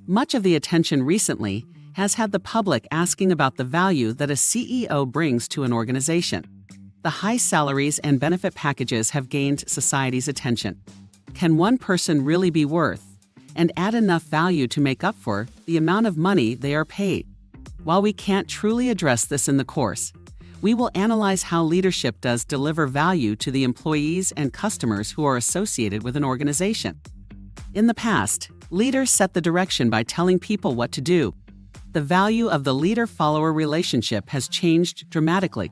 Much of the attention recently has had the public asking about the value that a CEO brings to an organization. The high salaries and benefit packages have gained society's attention. Can one person really be worth and add enough value to make up for the amount of money they are paid? While we can't truly address this in the course, we will analyze how leadership does deliver value to the employees and customers who are associated with an organization. In the past, leaders set the direction by telling people what to do. The value of the leader-follower relationship has changed dramatically.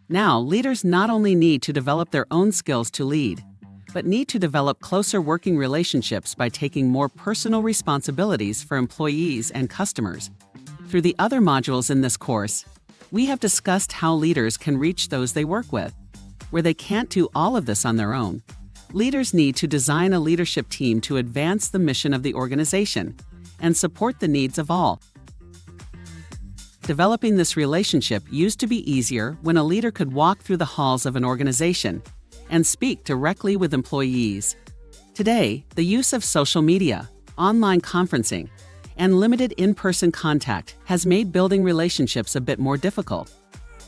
Now, leaders not only need to develop their own skills to lead, but need to develop closer working relationships by taking more personal responsibilities for employees and customers. Through the other modules in this course, we have discussed how leaders can reach those they work with. Where they can't do all of this on their own, leaders need to design a leadership team to advance the mission of the organization and support the needs of all. Developing this relationship used to be easier when a leader could walk through the halls of an organization and speak directly with employees. Today, the use of social media, online conferencing, and limited in-person contact has made building relationships a bit more difficult.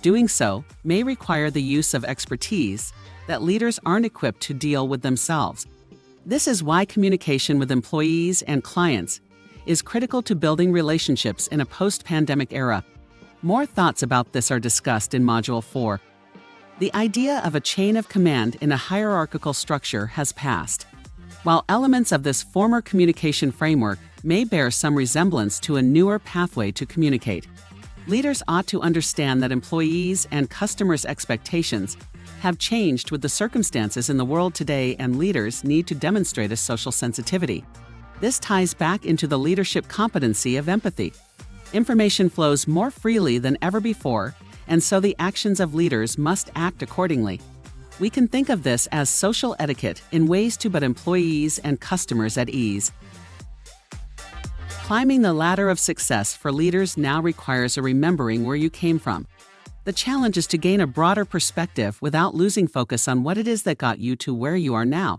Doing so may require the use of expertise that leaders aren't equipped to deal with themselves. This is why communication with employees and clients is critical to building relationships in a post-pandemic era. More thoughts about this are discussed in Module 4. The idea of a chain of command in a hierarchical structure has passed. While elements of this former communication framework may bear some resemblance to a newer pathway to communicate, leaders ought to understand that employees' and customers' expectations have changed with the circumstances in the world today, and leaders need to demonstrate a social sensitivity. This ties back into the leadership competency of empathy. Information flows more freely than ever before, and so the actions of leaders must act accordingly. We can think of this as social etiquette in ways to put employees and customers at ease. Climbing the ladder of success for leaders now requires a remembering where you came from. The challenge is to gain a broader perspective without losing focus on what it is that got you to where you are now.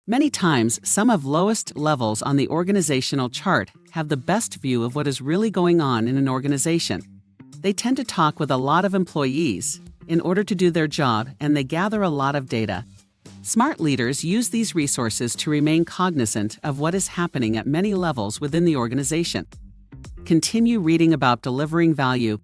Many times, some of lowest levels on the organizational chart have the best view of what is really going on in an organization. They tend to talk with a lot of employees in order to do their job, and they gather a lot of data. Smart leaders use these resources to remain cognizant of what is happening at many levels within the organization. Continue reading about delivering value